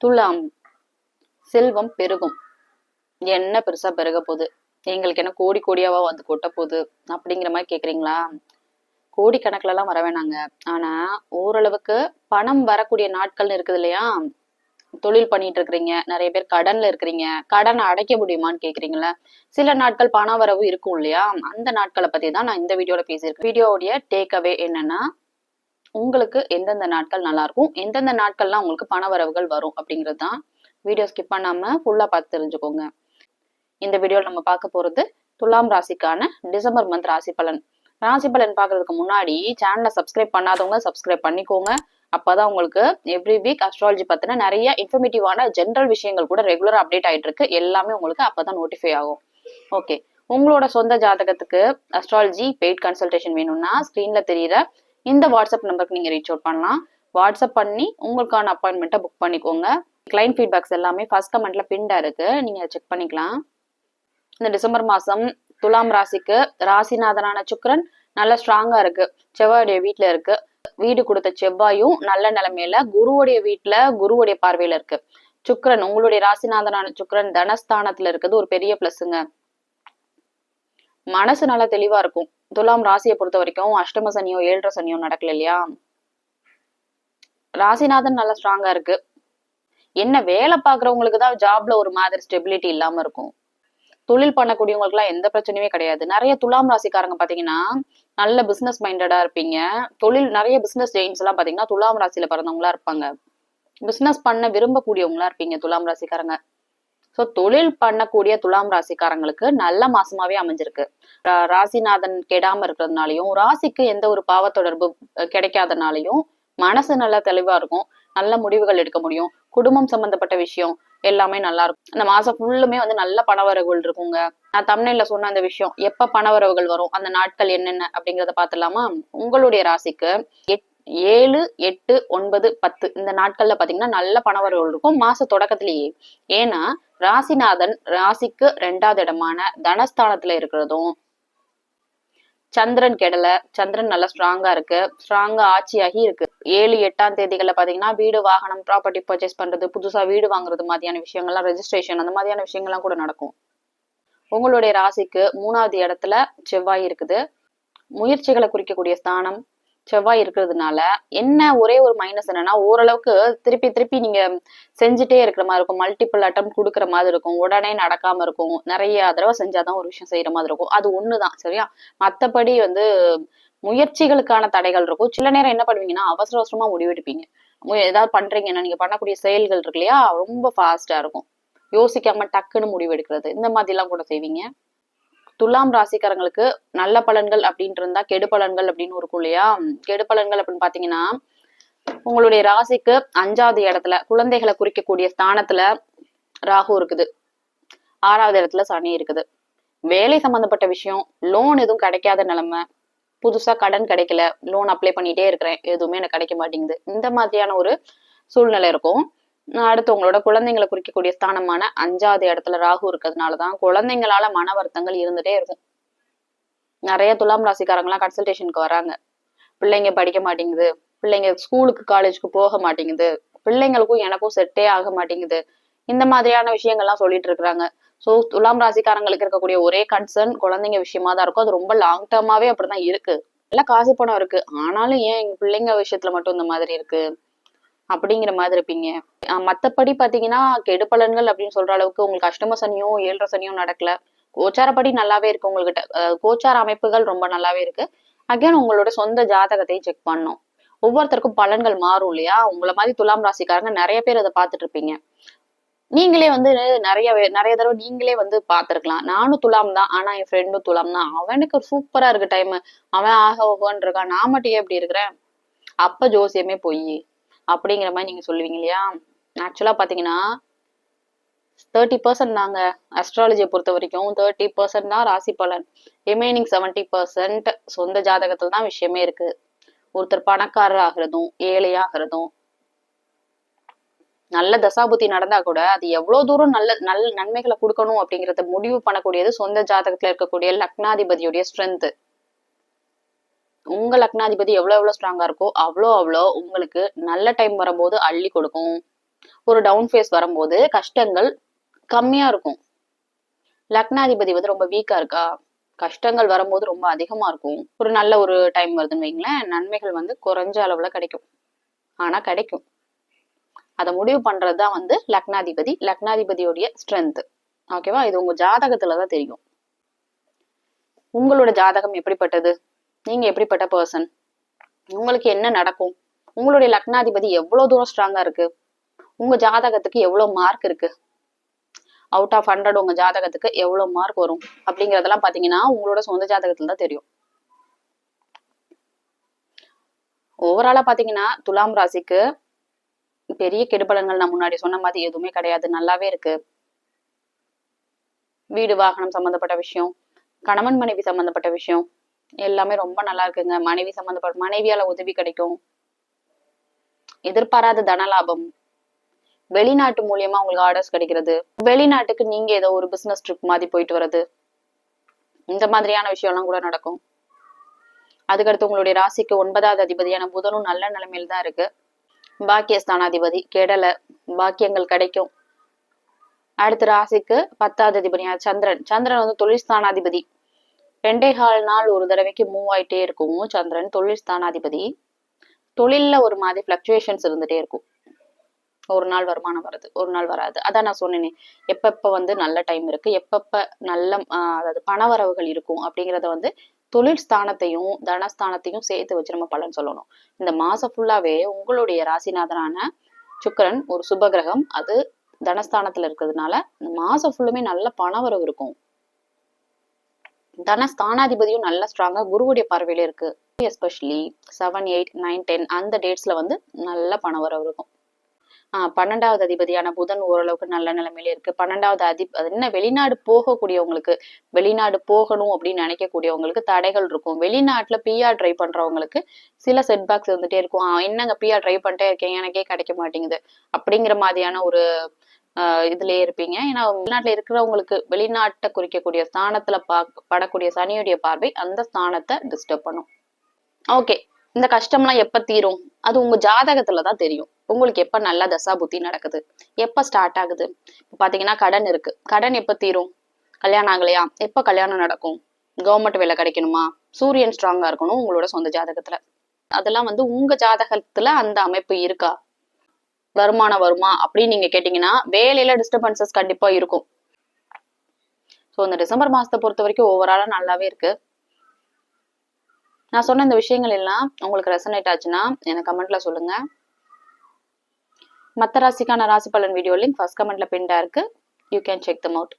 துலாம், செல்வம் பெருகும். என்ன பெருசா பெருக போகுது, எங்களுக்கு என்ன கோடி கோடியாவா வந்து கொட்ட போகுது அப்படிங்கிற மாதிரி கேக்குறீங்களா? கோடி கணக்குல எல்லாம் வர வேணாங்க. ஆனா ஓரளவுக்கு பணம் வரக்கூடிய நாட்கள்னு இருக்குது இல்லையா? தொழில் பண்ணிட்டு இருக்கிறீங்க, நிறைய பேர் கடன்ல இருக்கிறீங்க, கடனை அடைக்க முடியுமான்னு கேக்குறீங்களா? சில நாட்கள் பண வரவு இருக்கும் இல்லையா? அந்த நாட்களை பத்தி தான் நான் இந்த வீடியோல பேசியிருக்கேன். வீடியோடைய டேக்அவே என்னன்னா, உங்களுக்கு எந்தெந்த நாட்கள் நல்லா இருக்கும், எந்தெந்த நாட்கள்லாம் உங்களுக்கு பண வரவுகள் வரும் அப்படிங்கிறது தான். வீடியோ ஸ்கிப் பண்ணாம ஃபுல்லா பார்த்து தெரிஞ்சுக்கோங்க. இந்த வீடியோல நம்ம பார்க்க போறது துலாம் ராசிக்கான டிசம்பர் மந்த் ராசி பலன். ராசி பலன் பார்க்கறதுக்கு முன்னாடி சேனலை சப்ஸ்கிரைப் பண்ணாதவங்க சப்ஸ்கிரைப் பண்ணிக்கோங்க. அப்பதான் உங்களுக்கு எவ்ரி வீக் அஸ்ட்ராலஜி பத்தின நிறைய இன்ஃபர்மேட்டிவான ஜென்ரல் விஷயங்கள் கூட ரெகுலரா அப்டேட் ஆயிட்டு இருக்கு. எல்லாமே உங்களுக்கு அப்பதான் நோட்டிஃபை ஆகும். ஓகே, உங்களோட சொந்த ஜாதகத்துக்கு அஸ்ட்ராலஜி பெய்ட் கன்சல்டேஷன் வேணும்னா ஸ்கிரீன்ல தெரியுற இந்த வாட்ஸ்அப் நம்பருக்கு நீங்க ரீச் அவுட் பண்ணலாம். வாட்ஸ்அப் பண்ணி உங்களுக்கான அப்பாயின்மெண்ட்டை புக் பண்ணிக்கோங்க. கிளைண்ட் ஃபீட்பேக்ஸ் எல்லாமே ஃபர்ஸ்ட் கமெண்ட்ல பின்டா இருக்கு, நீங்க செக் பண்ணிக்கலாம். இந்த டிசம்பர் மாசம் துலாம் ராசிக்கு ராசிநாதனான சுக்கிரன் நல்ல ஸ்ட்ராங்கா இருக்கு. செவ்வாயுடைய வீட்டுல இருக்கு. வீடு கொடுத்த செவ்வாயும் நல்ல நிலைமையில குருவுடைய வீட்டுல குருவுடைய பார்வையில இருக்கு. சுக்கிரன், உங்களுடைய ராசிநாதனான சுக்கிரன் தனஸ்தானத்துல இருக்குது ஒரு பெரிய பிளஸ்ங்க. மனசு நல்லா தெளிவா இருக்கும். துலாம் ராசியை பொறுத்த வரைக்கும் அஷ்டம சனியோ 7.5 சனியோ நடக்கல இல்லையா? ராசிநாதன் நல்லா ஸ்ட்ராங்கா இருக்கு. என்ன வேலை பாக்குறவங்களுக்கு தான் ஜாப்ல ஒரு மாதிரி ஸ்டெபிலிட்டி இல்லாம இருக்கும். தொழில் பண்ணக்கூடியவங்களுக்கு எல்லாம் எந்த பிரச்சனையுமே கிடையாது. நிறைய துலாம் ராசிக்காரங்க பாத்தீங்கன்னா நல்ல பிசினஸ் மைண்டடா இருப்பீங்க. தொழில் நிறைய பிசினஸ் ஜெயின்ஸ் எல்லாம் பாத்தீங்கன்னா துலாம் ராசியில பிறந்தவங்களா இருப்பாங்க. பிசினஸ் பண்ண விரும்பக்கூடியவங்களா இருப்பீங்க துலாம் ராசிக்காரங்க. சோ தொழில் பண்ணக்கூடிய துலாம் ராசிக்காரங்களுக்கு நல்ல மாசமாவே அமைஞ்சிருக்கு. ராசிநாதன் கெடாம இருக்கிறதுனாலயும் ராசிக்கு எந்த ஒரு பாவ தொடர்பு கிடைக்காதனாலையும் மனசு நல்லா தெளிவா இருக்கும். நல்ல முடிவுகள் எடுக்க முடியும். குடும்பம் சம்பந்தப்பட்ட விஷயம் எல்லாமே நல்லா இருக்கும். அந்த மாசம் ஃபுல்லுமே வந்து நல்ல பணவரவுகள் இருக்குங்க. நான் தம்ப்நெயில்ல சொன்ன அந்த விஷயம் எப்ப பணவரவுகள் வரும், அந்த நாட்கள் என்னென்ன அப்படிங்கறத பாத்துலாமா? உங்களுடைய ராசிக்கு 7, 8, 9, 10 இந்த நாட்கள்ல பாத்தீங்கன்னா நல்ல பணவரவுகள் இருக்கும் மாச தொடக்கத்திலேயே. ஏன்னா ராசிநாதன் ராசிக்கு 2வது இடமான தனஸ்தானத்துல இருக்கிறதும், சந்திரன் கெடல, சந்திரன் நல்லா ஸ்ட்ராங்கா இருக்கு, ஸ்ட்ராங்கா ஆட்சியாகி இருக்கு. 7, 8ஆம் தேதிகள்ல பாத்தீங்கன்னா வீடு வாகனம் ப்ராப்பர்ட்டி பர்ச்சேஸ் பண்றது, புதுசா வீடு வாங்குறது மாதிரியான விஷயங்கள்லாம், ரெஜிஸ்ட்ரேஷன் அந்த மாதிரியான விஷயங்கள்லாம் கூட நடக்கும். உங்களுடைய ராசிக்கு 3வது இடத்துல செவ்வாய் இருக்குது. முயற்சிகளை குறிக்கக்கூடிய ஸ்தானம் செவ்வாய் இருக்கிறதுனால என்ன ஒரே ஒரு மைனஸ் என்னன்னா, ஓரளவுக்கு திருப்பி திருப்பி நீங்க செஞ்சுட்டே இருக்கிற மாதிரி இருக்கும். மல்டிபிள் அட்டம் கொடுக்குற மாதிரி இருக்கும். உடனே நடக்காம இருக்கும். நிறைய தடவை செஞ்சாதான் ஒரு விஷயம் செய்யற மாதிரி இருக்கும். அது ஒண்ணுதான் சரியா. மத்தபடி வந்து முயற்சிகளுக்கான தடைகள் இருக்கும். சில நேரம் என்ன பண்ணுவீங்கன்னா அவசர அவசரமா முடிவெடுப்பீங்க. ஏதாவது பண்றீங்கன்னா நீங்க பண்ணக்கூடிய செயல்கள் இருக்கு இல்லையா, ரொம்ப ஃபாஸ்டா இருக்கும். யோசிக்காம டக்குன்னு முடிவெடுக்கிறது இந்த மாதிரி எல்லாம் கூட செய்வீங்க. துலாம் ராசிக்காரங்களுக்கு நல்ல பலன்கள் அப்படின்னு இருந்தா கெடு பலன்கள் அப்படின்னு இருக்கும் இல்லையா? கெடு பலன்கள் அப்படின்னு பாத்தீங்கன்னா, உங்களுடைய ராசிக்கு 5வது இடத்துல குழந்தைகளை குறிக்கக்கூடிய ஸ்தானத்துல ராகு இருக்குது. 6வது இடத்துல சனி இருக்குது. வேலை சம்பந்தப்பட்ட விஷயம், லோன் எதுவும் கிடைக்காத நிலைமை, புதுசா கடன் கிடைக்கல, லோன் அப்ளை பண்ணிட்டே இருக்கிறேன் எதுவுமே எனக்கு கிடைக்க மாட்டேங்குது, இந்த மாதிரியான ஒரு சூழ்நிலை இருக்கும். அடுத்து உங்களோட குழந்தைங்களை குறிக்கக்கூடிய ஸ்தானமான 5வது இடத்துல ராகு இருக்கிறதுனாலதான் குழந்தைங்களால மன வருத்தங்கள் இருந்துட்டே இருக்கும். நிறைய துலாம் ராசிக்காரங்களாம் கன்சல்டேஷனுக்கு வராங்க. பிள்ளைங்க படிக்க மாட்டேங்குது, பிள்ளைங்க ஸ்கூலுக்கு காலேஜுக்கு போக மாட்டேங்குது, பிள்ளைங்களுக்கும் எனக்கும் செட்டே ஆக மாட்டேங்குது, இந்த மாதிரியான விஷயங்கள்லாம் சொல்லிட்டு இருக்கிறாங்க. சோ துலாம் ராசிக்காரங்களுக்கு இருக்கக்கூடிய ஒரே கன்சர்ன் குழந்தைங்க விஷயமா தான் இருக்கும். அது ரொம்ப லாங் டேர்மாவே அப்படிதான் இருக்கு. எல்லாம் காசு பணம் இருக்கு, ஆனாலும் ஏன் எங்க பிள்ளைங்க விஷயத்துல மட்டும் இந்த மாதிரி இருக்கு அப்படிங்கிற மாதிரி இருப்பீங்க. மத்தபடி பாத்தீங்கன்னா கெடு பலன்கள் அப்படின்னு சொல்ற அளவுக்கு உங்களுக்கு அஷ்டம சனியும் 7.5 சனியும் நடக்கல. கோச்சாரப்படி நல்லாவே இருக்கு. உங்ககிட்ட கோச்சார அமைப்புகள் ரொம்ப நல்லாவே இருக்கு. அகைன் உங்களோட சொந்த ஜாதகத்தையும் செக் பண்ணும். ஒவ்வொருத்தருக்கும் பலன்கள் மாறும் இல்லையா? உங்களை மாதிரி துலாம் ராசிக்காரங்க நிறைய பேர் அதை பார்த்துட்டு இருப்பீங்க. நீங்களே வந்து நிறைய தடவை நீங்களே வந்து பார்த்திருக்கலாம். நானும் துலாம் தான், ஆனா என் ஃப்ரெண்டும் துலாம் தான், அவனுக்கு சூப்பரா இருக்கு டைம், அவன் ஆக ஓகோன்னு இருக்கான், நான் மட்டும் ஏன் இப்படி இருக்கிறேன், அப்ப ஜோசியமே பொய் அப்படிங்கிற மாதிரி நீங்க சொல்லுவீங்க இல்லையா? ஆக்சுவலா பாத்தீங்கன்னா 30% தாங்க அஸ்ட்ராலஜியை பொறுத்த வரைக்கும். 30% தான் ராசி பலன். ரிமைனிங் 70% சொந்த ஜாதகத்துல தான் விஷயமே இருக்கு. ஒருத்தர் பணக்காரர் ஆகிறதும் ஏழையாகிறதும், நல்ல தசாபுத்தி நடந்தா கூட அது எவ்வளவு தூரம் நல்ல நன்மைகளை கொடுக்கணும் அப்படிங்கறத முடிவு பண்ணக்கூடியது சொந்த ஜாதகத்துல இருக்கக்கூடிய லக்னாதிபதியுடைய ஸ்ட்ரென்த். உங்க லக்னாதிபதி எவ்வளவு ஸ்ட்ராங்கா இருக்கோ அவ்வளோ உங்களுக்கு நல்ல டைம் வரும்போது அள்ளி கொடுக்கும். ஒரு டவுன் ஃபேஸ் வரும்போது கஷ்டங்கள் கம்மியா இருக்கும். லக்னாதிபதி வந்து ரொம்ப வீக்கா இருக்கா, கஷ்டங்கள் வரும்போது ரொம்ப அதிகமா இருக்கும். ஒரு நல்ல ஒரு டைம் வருதுன்னு வைங்களேன், நன்மைகள் வந்து குறைஞ்ச அளவுல கிடைக்கும். ஆனா கிடைக்கும். அதை முடிவு பண்றதுதான் வந்து லக்னாதிபதி, லக்னாதிபதியோடைய ஸ்ட்ரென்த். ஓகேவா? இது உங்க ஜாதகத்துலதான் தெரியும். உங்களோட ஜாதகம் எப்படிப்பட்டது, நீங்க எப்படிப்பட்ட பர்சன், உங்களுக்கு என்ன நடக்கும், உங்களுடைய லக்னாதிபதி எவ்வளவு தூரம் ஸ்ட்ராங்கா இருக்கு, உங்க ஜாதகத்துக்கு எவ்வளவு மார்க் இருக்கு, அவுட் ஆஃப் 100 உங்க ஜாதகத்துக்கு எவ்வளவு மார்க் வரும் அப்படிங்கறதெல்லாம் பாத்தீங்கன்னா உங்களோட சொந்த ஜாதகத்துல தான் தெரியும். ஓவராலா பாத்தீங்கன்னா துலாம் ராசிக்கு பெரிய கெடுபலன்கள் நான் முன்னாடி சொன்ன மாதிரி எதுவுமே கிடையாது, நல்லாவே இருக்கு. வீடு வாகனம் சம்பந்தப்பட்ட விஷயம், கணவன் மனைவி சம்பந்தப்பட்ட விஷயம் எல்லாமே ரொம்ப நல்லா இருக்குங்க. மனைவி சம்பந்தப்பட்ட மனைவியால உதவி கிடைக்கும், எதிர்பாராத தனலாபம், வெளிநாட்டு மூலியமா உங்களுக்கு ஆர்டர்ஸ் கிடைக்கிறது, வெளிநாட்டுக்கு நீங்க ஏதோ ஒரு பிசினஸ் ட்ரிப் மாதிரி போயிட்டு வர்றது, இந்த மாதிரியான விஷயம் எல்லாம் கூட நடக்கும். அதுக்கடுத்து உங்களுடைய ராசிக்கு 9வது அதிபதியான புதனும் நல்ல நிலைமையில தான் இருக்கு. பாக்கியஸ்தானாதிபதி கெடல, பாக்கியங்கள் கிடைக்கும். அடுத்த ராசிக்கு 10வது அதிபதியான சந்திரன், சந்திரன் வந்து தொழில் ஸ்தானாதிபதி. 2.25 நாள் ஒரு தடவைக்கு மூவ் ஆயிட்டே இருக்கும் சந்திரன், தொழில் ஸ்தானாதிபதி. தொழில்ல ஒரு மாதிரி பிளக்சுவேஷன்ஸ் இருந்துட்டே இருக்கும். ஒரு நாள் வருமானம் வருது, ஒரு நாள் வராது. அதான் நான் சொன்னேனே, எப்பப்ப வந்து நல்ல டைம் இருக்கு, எப்பப்ப நல்ல அதாவது பணவரவுகள் இருக்கும் அப்படிங்கிறத வந்து தொழில் ஸ்தானத்தையும் தனஸ்தானத்தையும் சேர்த்து வச்சு நம்ம பலன் சொல்லணும். இந்த மாசம் ஃபுல்லாவே உங்களுடைய ராசிநாதனான சுக்கிரன் ஒரு சுபகிரகம், அது தனஸ்தானத்துல இருக்கிறதுனால இந்த மாசம் ஃபுல்லுமே நல்ல பணவரவு இருக்கும். தனஸ்தானாதிபதியும் நல்ல ஸ்ட்ராங்கா குருவுடைய பார்வையில இருக்கு. எஸ்பெஷலி 7, 8, 9, 10 அந்த டேட்ஸ்ல வந்து நல்ல பணவரவு இருக்கும். 12வது அதிபதியான புதன் ஓரளவுக்கு நல்ல நிலைமையில இருக்கு. 12வது அது என்ன, வெளிநாடு போகக்கூடியவங்களுக்கு, வெளிநாடு போகணும் அப்படின்னு நினைக்கக்கூடியவங்களுக்கு தடைகள் இருக்கும். வெளிநாட்டுல பிஆர் ட்ரை பண்றவங்களுக்கு சில செட்பேக்ஸ் இருந்துட்டே இருக்கும். என்னங்க பிஆர் ட்ரை பண்ணிட்டே இருக்கேன், எனக்கே கிடைக்க மாட்டேங்குது அப்படிங்கிற மாதிரியான ஒரு இதுலயே இருப்பீங்க. ஏன்னா வெளிநாட்டுல இருக்கிறவங்களுக்கு வெளிநாட்டை குறிக்கக்கூடிய ஸ்தானத்துல படக்கூடிய சனியுடைய பார்வை அந்த ஸ்தானத்தை டிஸ்டர்ப் பண்ணும். ஓகே, இந்த கஷ்டம்லாம் எப்ப தீரும், அது உங்க ஜாதகத்துலதான் தெரியும். உங்களுக்கு எப்ப நல்ல தசா புத்தி நடக்குது, எப்ப ஸ்டார்ட் ஆகுது. இப்ப பாத்தீங்கன்னா கடன் இருக்கு, கடன் எப்ப தீரும், கல்யாணம் ஆகலையா, எப்ப கல்யாணம் நடக்கும், கவர்மெண்ட் வேலை கிடைக்கணுமா, சூரியன் ஸ்ட்ராங்கா இருக்கணும் உங்களோட சொந்த ஜாதகத்துல. அதெல்லாம் வந்து உங்க ஜாதகத்துல அந்த அமைப்பு இருக்கா, வருமானம் வருமா அப்படின்னு நீங்க கேட்டீங்கன்னா வேலையில டிஸ்டர்பன்சஸ் கண்டிப்பா இருக்கும். ஸோ இந்த டிசம்பர் மாசத்தை பொறுத்த வரைக்கும் ஓவராலா நல்லாவே இருக்கு. நான் சொன்ன இந்த விஷயங்கள் எல்லாம் உங்களுக்கு ரெசனேட் ஆச்சுன்னா எனக்கு கமெண்ட்ல சொல்லுங்க. மற்ற ராசிக்கான ராசி பலன் வீடியோ லிங்க் ஃபர்ஸ்ட் கமெண்ட்ல பின்டா இருக்கு, you can check them out.